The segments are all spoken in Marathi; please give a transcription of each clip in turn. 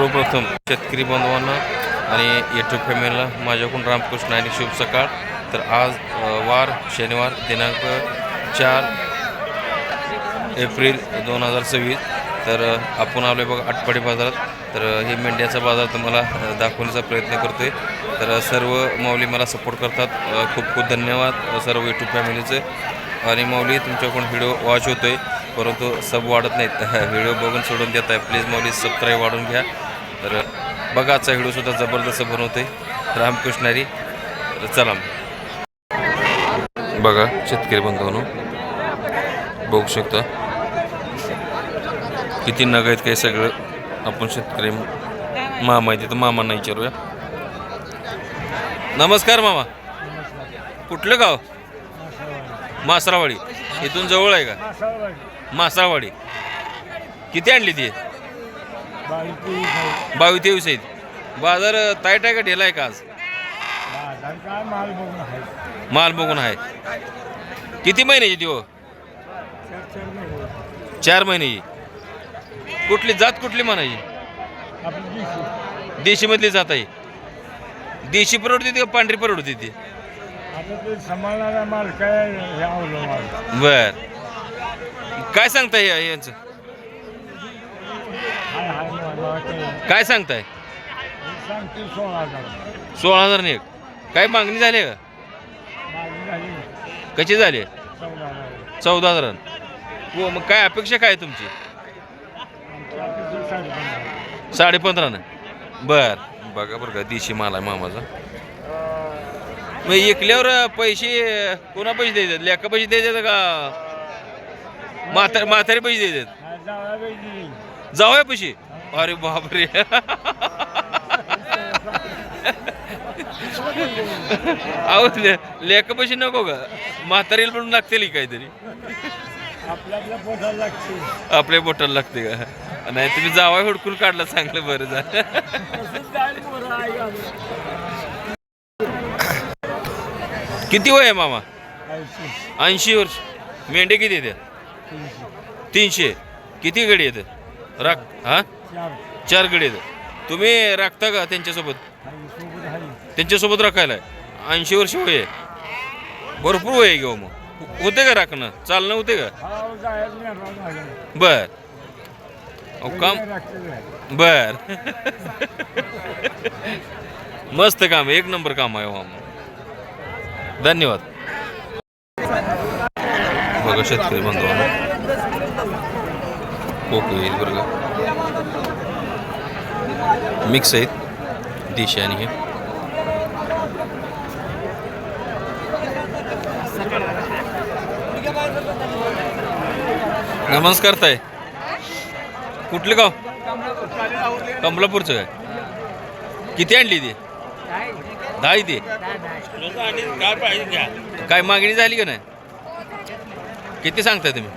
सर्वप्रथम शेतकरी बांधवांना आणि यूट्यूब फॅमिलीला माझ्याकडून रामकृष्ण आणि शुभ सकाळ. तर आज वार शनिवार दिनांक 4 एप्रिल 2026. तर आपण आलो आहे बघा आटपाडी बाजारात. तर हे मेंढ्याचा बाजार तुम्हाला दाखवण्याचा प्रयत्न करतो आहे. तर सर्व माऊली मला सपोर्ट करतात, खूप खूप धन्यवाद सर्व यूट्यूब फॅमिलीचे. आणि माऊली तुमच्याकडून व्हिडिओ वॉच होतो आहे, परंतु सब वाढत नाहीत. व्हिडिओ बघून सोडून देत आहे. प्लीज माऊली सबस्क्राईब वाढून घ्या. तर बघा आजचा व्हिडिओसुद्धा जबरदस्त बनवतो आहे रामकृष्णारी. तर चला बघा शेतकरी बंधूंनो, बघू शकता किती नग आहेत काही सगळं. आपण शेतकरी मामा आहे तिथं, मामांना विचारूया. नमस्कार मामा, कुठलं गाव? मासरावाडी. इथून जवळ आहे का? मासरावाडी. किती आणली ती? 22-23 आहेत. बाजार टाईट आहे का ढेला आहे का आज? माल बघून आहे. किती महिन्याची ती हो? 4 महिन्याची. कुठली जात कुठली म्हणायची? देशी मधली जात आहे. देशी परवडते ती का पांढरी परवडते ती? बर, काय सांगताय यांचं? काय सांगताय? 16,000 ने एक. काय मागणी झाली का? कशी झाली? 14,000. हो, मग काय अपेक्षा काय तुमची? 15.5. बर, बघा बरं का देशी माल आहे मामाचा. मग एकल्यावर पैसे कोणा पैसे द्यायचे? लेका पैसे द्यायचे का म्हातारी पैसे द्यायचे? जाऊया पैसे. अरे बापरे. अहो लेका पैसे नको का? म्हातारीला पण लागतील काहीतरी. आपल्या बोटाला लागते का? नाही तुम्ही जावा हुडकून काढला, चांगलं बरं झालं. किती वय आहे मामा? 80 वर्ष. मेंढे किती येते? 300. किती गडी येते? राख हा 4 गडी येते. तुम्ही राखता का त्यांच्यासोबत? त्यांच्यासोबत राखायला? 80 वर्ष वय आहे, भरपूर वय आहे. घेऊ मग होते का राखणं? चालणं होते का? बर, काम बर. मस्त काम, एक नंबर काम आहे. धन्यवाद. बघा शेतकरी बांधवांनो, कोकळी आहेत बरं का, मिक्स आहेत देशी आणि हे. नमस्कार ताई, कुठलं गाव? कमलापूरचं काय? किती आणली ती? 10 ती. काय मागणी झाली का नाही? किती सांगताय तुम्ही?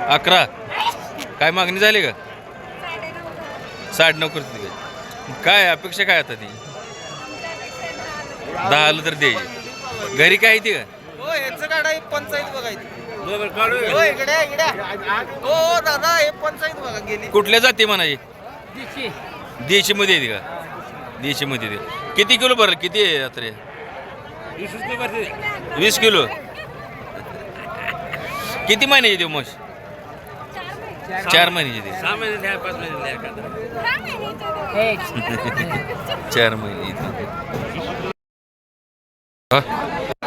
11. काय मागणी झाली का? 9.5 करते काय? अपेक्षा काय आता ती? 10 आलं तर द्यायची. घरी काय ती का? कुठल्या जाती म्हणायची? देशी मध्ये येते का? देशी मध्ये येते. किती किलो भरलं? किती आहे आता? 20 किलो. किती महिन्याची देऊ मग? 4 महिन्याची दे. 4 महिन्याची.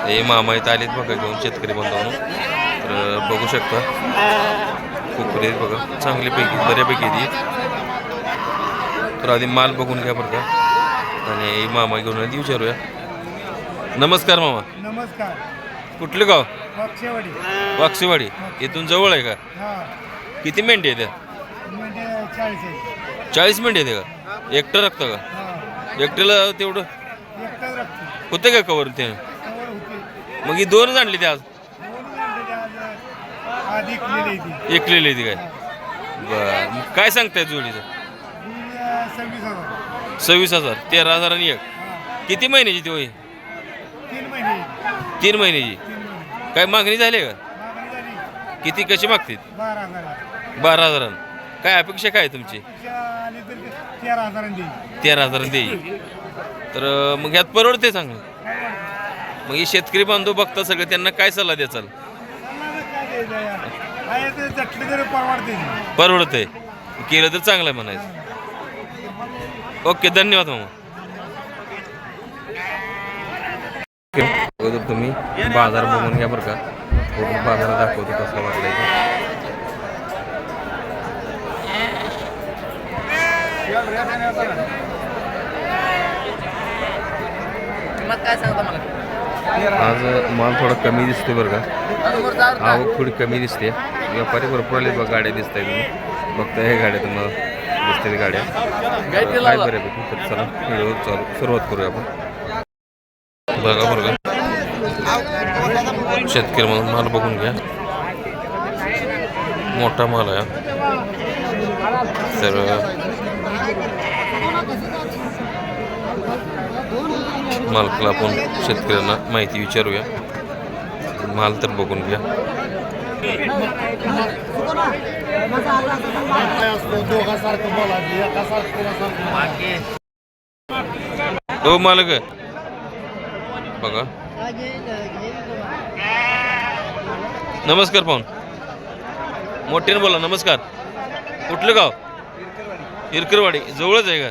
हे मामा इथं आलेत बघा घेऊन शेतकरी बांधवांनो. तर बघू शकता कुकुरे बघा चांगलीपैकी, बऱ्यापैकी ती. तर आधी माल बघून घ्या बरं का, आणि मामा घेऊन आधी विचारूया. नमस्कार मामा. नमस्कार. कुठलं गाव? वाक्षेवाडी. वाक्षेवाडी. इथून जवळ आहे का? किती मेंढी येते? 40 मेंढी येते का? एकटं राखतं का? एकट्याला तेवढं होते का कवर ते? मग ही 2 आणली ते आज? एकलेली ती काय? बर, काय सांगताय जोडीचं? 26,000. 13,000 आणि 1. किती महिन्याची ती होई? 3 महिन्याची. काय मागणी झाली का? किती कशी मागतील? 12,000. 12,000. काय अपेक्षा काय आहे तुमची? 13,000 देईल. तर मग ह्यात परवडते चांगलं. मग हे शेतकरी बांधव बघता सगळे, त्यांना काय सल्ला द्याचाल? परवडते केलं तर चांगलं आहे म्हणायचं. ओके, धन्यवाद मामा. अगोदर तुम्ही बाजार बघून घ्या बरं का. पूर्ण बाजार दाखवतो कसं वाटलं. आज माल थोडा कमी दिसतोय बरं का. आवक थोडी कमी दिसते. व्यापारी भरपूर आले बघ. गाड्या दिसत आहे, तुम्ही बघताय हे गाड्या तुम्हाला दिसते गाड्या काय बऱ्यापैकी. तर चला व्हिडिओ सुरुवात करूया आपण. बघा बरं का, शेतकरी म्हणून माल बघून घ्या. मोठा माल आहे. तर मालकाला आपण शेतकऱ्यांना माहिती विचारूया. माल तर बघून घ्या. हो मालक बघा. नमस्कार पाहून, मोठ्याने बोला. नमस्कार. कुठलं गाव? इरकरवाडी. जवळच आहे का?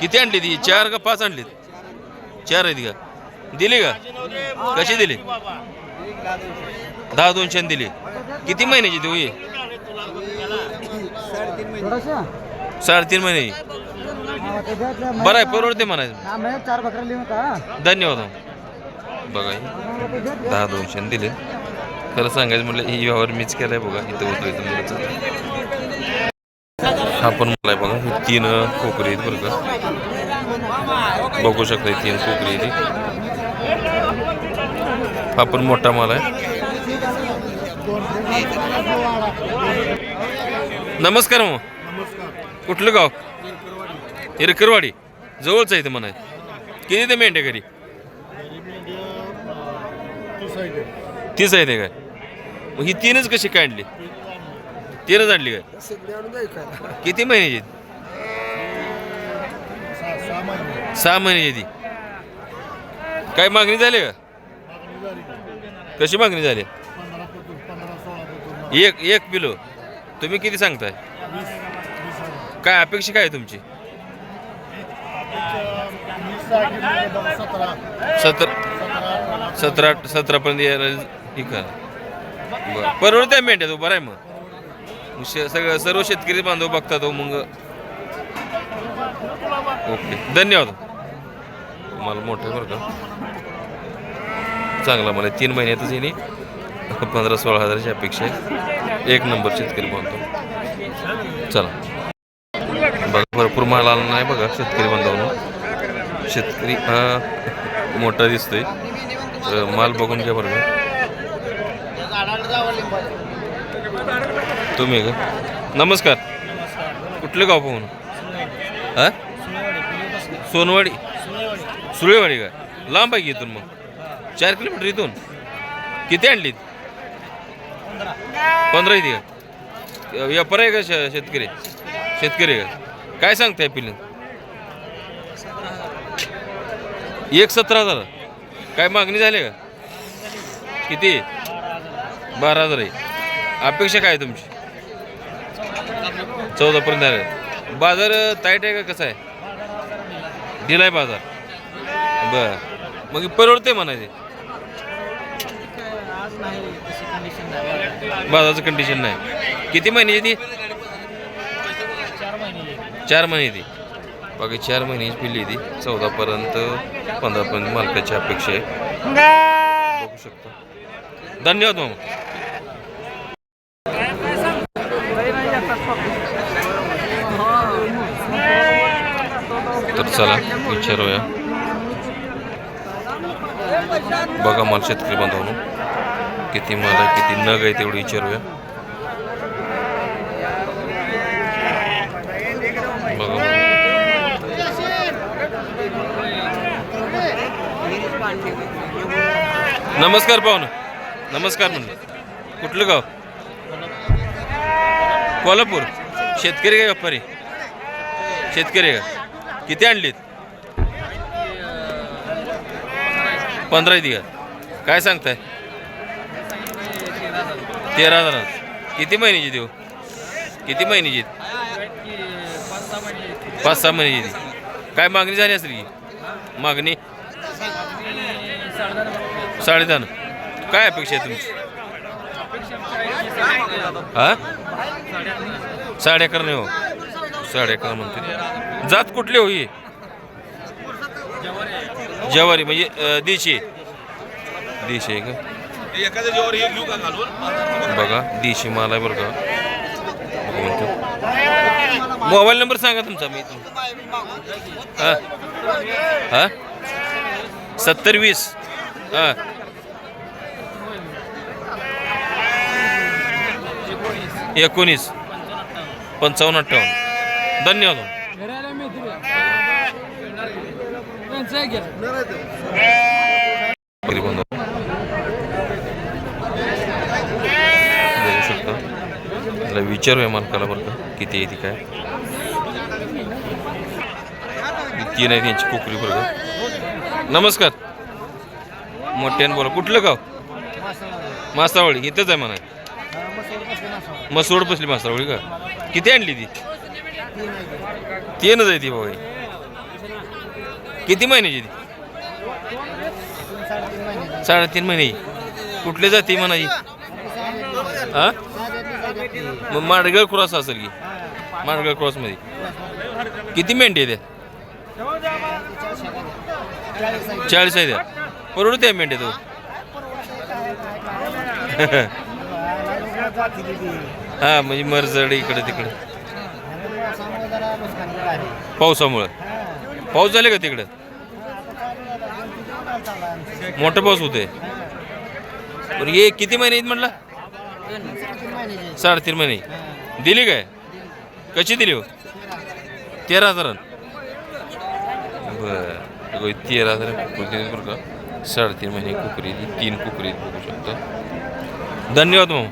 किती आणली ती? 4 का 5 आणलीत? 4 आहेत का? दिली का? कशी दिली? 10,200 दिली. किती महिन्याची देऊ? 3.5 महिने. बरं आहे, परवडते म्हणायचं. धन्यवाद. बघा 10,200 दिले. खरं सांगायचं म्हटलं ही व्यवहार मीच केलाय बघा. इथं उतरायचं मुलाचं हा पण मला आहे बघा. ही 3 कोकरी आहेत बरं का. बघू शकता 3 कोकरी आहेत. हा पण मोठा माल आहे. नमस्कार मग. कुठलं गाव? इरकरवाडी. जवळच आहे ते म्हणाय. किती ते मेंढ्या घरी? 30 आहे ते काय? मग ही 3च कशी काय आणली? 3च आणली काय? किती महिन्याची? 6 महिन्याची ती. काय मागणी झाली का? कशी मागणी झाली? एक किलो. तुम्ही किती सांगताय? काय अपेक्षा काय आहे तुमची? 17 पर्यंत यायला ठीक आहे. बरं, परवडते मेंढ्या तो. बरं आहे मग. सगळं सर्व शेतकरी बांधव बघता तो मग. ओके, धन्यवाद. मला मोठं बरं का. चांगला मला 3 महिन्यातच येणे 15-16 हजाराची अपेक्षा आहे. 1 नंबर शेतकरी बांधव. चला बघा, भरपूर माल आला नाही बघा शेतकरी बांधवांनो. शेतकरी मोठा दिसतोय. माल बघून घ्या बरं. तुम्ही का? नमस्कार. कुठलं गाव पाहून? हा, सोनवाडी. सुळेवाडी का? लांब आहे की इथून मग? 4 किलोमीटर इथून. किती आणलीत? 15 येते का? व्यापार आहे का? शेतकरी का? काय सांगताय पिल्लं? 17,000. काय मागणी झाली का? किती? 12,000 आहे. अपेक्षा काय तुमची? 14 पर्यंत आहे. बाजार टाईट आहे का कसा आहे? दिलाय बाजार. बर, मग परवडते म्हणायचे. बाजाराचं कंडिशन नाही. किती महिने ती? 4 महिने ती. बाकी 4 महिन्याची पिल्ली ती. 14 पर्यंत 15 पर्यंत मालकाची अपेक्षा आहे. बघू शकता. धन्यवाद मामा. तर चला विचारूया. बघा माल शेतकरी बांधवांनो. किती माल आहे, किती नग आहे तेवढं विचारूया. बघा नमस्कार पाहुणं. नमस्कार म्हणलं. कुठलं गाव? कोल्हापूर. शेतकरी का व्यापारी? शेतकरी का? किती आणलीत? 15 आहेत का? काय सांगताय? 13,000. किती महिन्याची देऊ? किती महिन्याची? 5-6 महिन्याची. काय मागणी झाली असेल की? मागणी 10.5. काय अपेक्षा आहे तुमची? हा 11.5 नाही हो. 11.5 म्हणते. जात कुठली हो ही? जवारी म्हणजे देशी आहे का? बघा देशी माल आहे बरं का. मोबाईल नंबर सांगा तुमचा. मी हां हां 70-20 हां 19 55-58. धन्यवाद. बघू शकता. त्याला विचारूया मालकाला बरं का किती आहे ती काय. 3 आहे त्यांची कोकरी बरं का. नमस्कार. मोठ्यानं बोला. कुठलं गाव? मासावळी. इथंच आहे म्हणा. मसोड बसली मासावळी का? किती आणली ती? 3च आहे ती भाऊ. किती महिन्याची ती? 3.5 महिने. कुठले जाती म्हणाची? हा मग माडगळ क्रॉस असेल की. माडगळ क्रॉस मध्ये किती मेंढी आहे त्या? 40 आहे त्या. परवडू त्या मेंढ्या तो. हा म्हणजे मरजड इकडे तिकडे. पावसामुळं. पाऊस झाले का तिकडे? मोठा पाऊस होतोय. पण हे किती महिने आहेत म्हटलं? 3.5 महिने. दिली काय? कशी दिली हो? 13,000. बरं 13,000 बरं का. 3.5 महिने कुकरी. 3 कुकरी बघू शकता. धन्यवाद मग.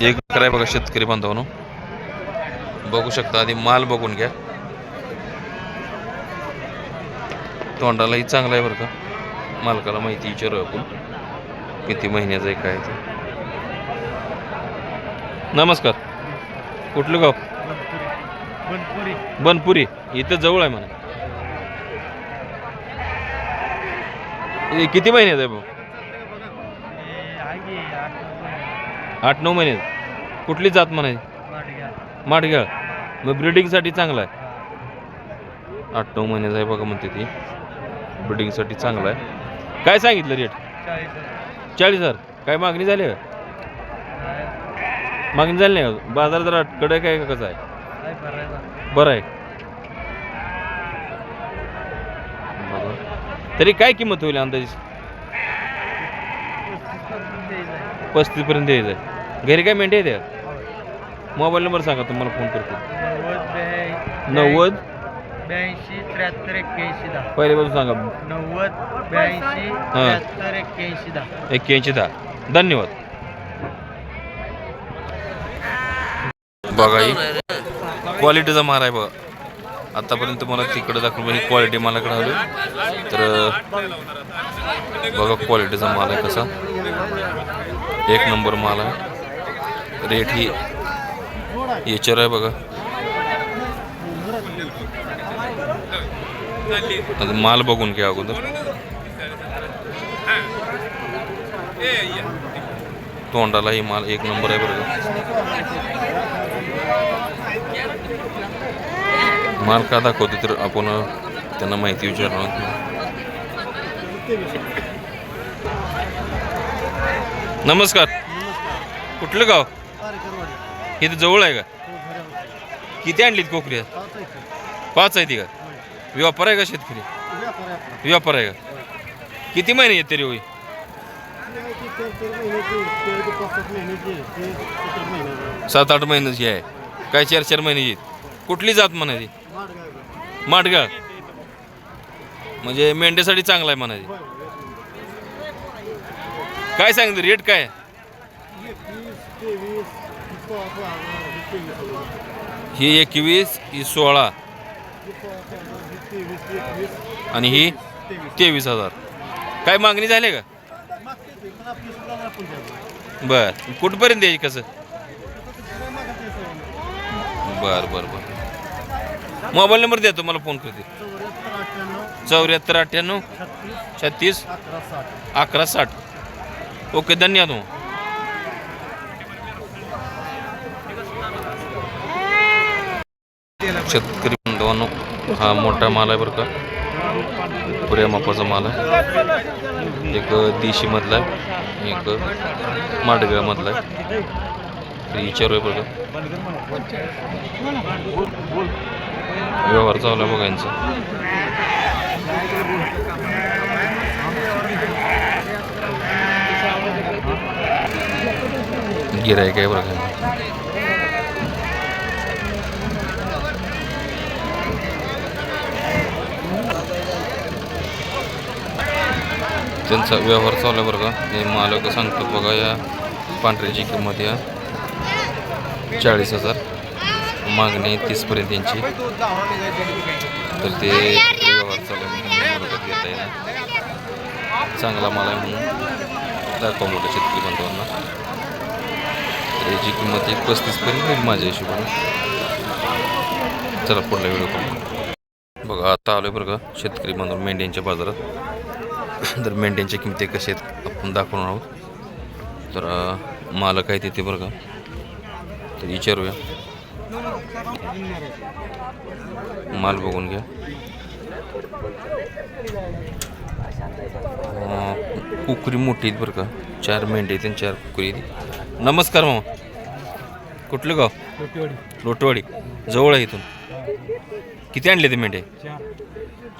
एक कराय बघा शेतकरी बांधवांनो. बघू शकता. आधी माल बघून घ्या. तोंडालाही चांगला आहे बरं का. मालकाला माहिती विचारू आपण किती महिन्याचं आहे काय ते. नमस्कार. कुठलं गाव? बनपुरी. इथं जवळ आहे म्हणा. किती महिन्याचं आहे भाऊ? 8-9 महिन्यात. कुठली जात म्हणायची? माडगाळ. मग ब्रिडिंगसाठी चांगला आहे. 8-9 महिन्याचं आहे बघा म्हणते ती. ब्रिडिंगसाठी चांगला आहे. काय सांगितलं रेट? 40,000. काय मागणी झाली का? मागणी झाली नाही का? बाजार जरा कडक आहे का? कसं आहे? बरं आहे. तरी काय किंमत होईल अंदाजे? 35 पर्यंत द्यायचं आहे. घरी काय मेंढ्या द्या. मोबाईल नंबर सांगा तुम्हाला फोन करतो. 90 82 73 81 10. पहिले बाजू सांगा. 90 82 73 81 10. 81-10. धन्यवाद. बघा ही क्वालिटीचा माल आहे बघा. आतापर्यंत मला तिकडे दाखवून ही क्वालिटी मालाकडे आली. तर बघा क्वालिटीचा माल आहे कसा. 1 नंबर माल आहे. रेट ही याच्यावर आहे बघा. आता माल बघून घ्या अगोदर. तोंडाला ही माल 1 नंबर आहे बरं का. माल का दाखवते तर आपण त्यांना माहिती विचारणार. नमस्कार. कुठलं गाव? इथं जवळ आहे का? किती आणलीत कोकरी? 5 आहे ती का? व्यापार आहे का शेतकरी? व्यापार आहे का? किती महिने येत तरी होई? 7-8 महिन्याची आहे. काय 4-4 महिन्याची आहेत. कुठली जात म्हणायची? माडगाळ. म्हणजे मेंढ्यासाठी चांगला आहे म्हणायची. काय सांगितलं रेट काय? ही 21, ही 16 आणि ही 23,000. काय मागणी झाली का? बर, कुठपर्यंत द्यायची कसं? बर बर बर. मोबाईल नंबर द्या, तुम्हाला फोन करते. 74 98 36 11 60. ओके, धन्यवाद. शेतकरी बांधवांनो, हा मोठा माल आहे बरं का, पुऱ्या मापाचा माल आहे. एक देशीमधला आहे, एक माडगावमधला आहे. विचारू आहे बरं का, व्यवहार चालू आहे बघा यांचा. गिरायक आहे बरं का. त्यांचा व्यवहार चालू आहे बरं का. हे मालक सांगतात बघा, या पांढऱ्याची किंमत या 40,000, मागणी 30पर्यंत यांची. तर ते व्यवहार चालू आहे, मुलाखत घेता येईल. चांगला माल आहे म्हणून दाखवा मोठ्या शेतकरी बांधवांना. तर याची किंमत 35पर्यंत होईल माझ्या हिशोबाने. चला पुढला व्हिडिओ पाहू. बघा, आता आलो आहे बरं का शेतकरी बांधव मेंढ्यांच्या बाजारात. तर मेंढ्यांच्या किमती कशा आहेत आपण दाखवणार आहोत. तर मालक आहे तिथे बरं का, तर विचारूया. माल बघून घ्या. कुकरी मोठी आहेत बरं का, 4 मेंढे आहेत आणि 4 कुकरी आहेत. नमस्कार मामा, कुठलं गाव? लोटवाडी. जवळ आहे इथून. किती आणले ते मेंढे?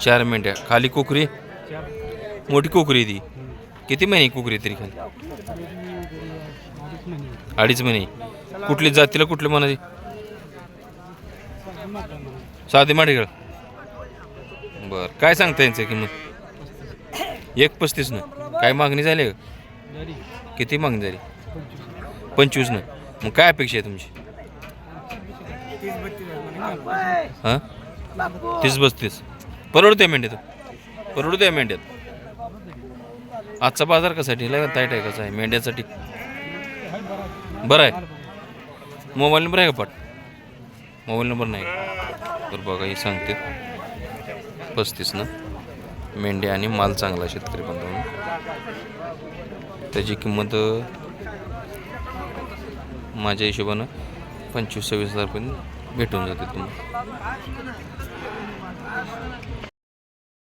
4 मेंढ्या. खाली कुकरी? मोठी कुकरी ती. किती महिने कुकरी तरी खाली? 2.5 महिने. कुठली जातीला, कुठली म्हणाली? साधे माडेगळ. बर, काय सांगता यांचं किंमत? 1.35 न. काय मागणी झाली का? किती मागणी झाली? 25 न. मग काय अपेक्षा आहे तुमची? 30-32. परवडते मेंढ्यात? परवडते मेंढ्यात. आजचा बाजार कशासाठी लय ताईट आहे? कसा आहे मेंढ्यासाठी? बरं आहे. मोबाईल नंबर आहे का पाठ? मोबाईल नंबर नाही. तर बघा, ही सांगते 35 न मेंढ्या आणि माल चांगला शेतकरी बांधवांनो. त्याची किंमत माझ्या हिशोबानं 25-26 पर्यंत भेटून जाते तुम्हाला.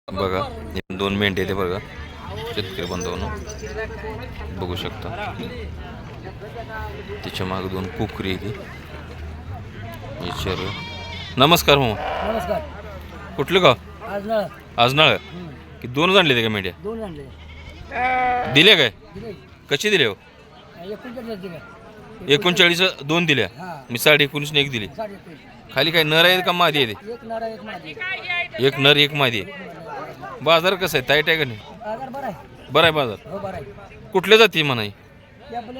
बघा, 2 मेंढे ते बघा शेतकरी बांधवांनो, बघू शकता. त्याच्या मागे 2 कुकरी आहे ती. विचारू. नमस्कार मामा. नमस्कार. कुठलं गाव? आजनाळ. की 2 आणले ते का मेंढ्या? 2 आणले. दिले काय? कशी दिले हो? 39 2 दिल्या. मी 19.5 ने 1 दिली. खाली काय नर आहे का मादी आहे? एक नर एक मादी. एक नर एक मादी. बाजार कसं आहे? ताईट आहे का नाही? बाजार बरा आहे. बरं आहे बाजार. हो, बरा आहे. कुठल्या जाती म्हणाय? ते आपले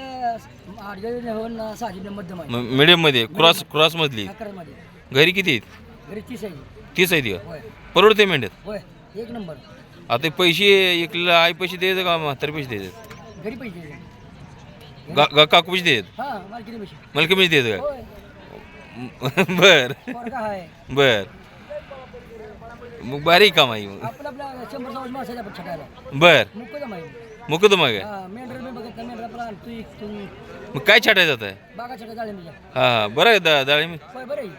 8 होऊन 6 मध्यम आहे. मिडियम मध्ये, क्रॉस मधली. 11 मध्ये. घरी किती आहेत? घरी 30 आहे. 30 आहे का? होय परवडते मेंढ्यात? होय, एक नंबर. आता पैसे एकला आई पैसे द्यायचं का म्हातारे पैसे द्यायचे? घरी पैसे द्यायचे. काकू पैसे द्यायचे? हा, मला किती पैसे? मला कमी द्यायचं होय, काय? बर पोरगा आहे. बर. मग भारी काम आहे मग. आपला 100 माणसाच्या आपण छटायला. बर. मुकदम आहे. मुकदम आहे काय? हा, मेंढर मी बघत नाही. मेंढर आपला आणतो इथून. मग काय छाटायचं जात आहे? बागा छटा झाले म्हणजे. हा, बरं आहे डाळिंब. होय, बरं आहे.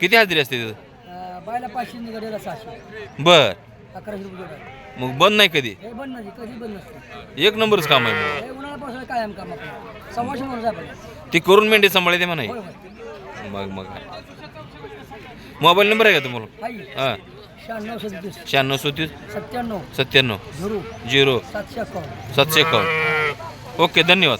किती हाजरी असते तिथं? बायला 500 निघालेला 600. बर. 1100 रुपये जोड आहे. मग बंद नाही कधी? हे बंद नाही, कधी बंद नसते. एक नंबरच काम आहे मग. हे उन्हाळा पावसाळा कायम काम आपलं. 100 म्हणून आपण. ते करून मेंढे सांभाळते म्हणा. होय होय. मग मोबाईल नंबर आहे का तुम्हाला? आहे. हां. 96 96 97 97 0 0 751. 751. ओके, धन्यवाद.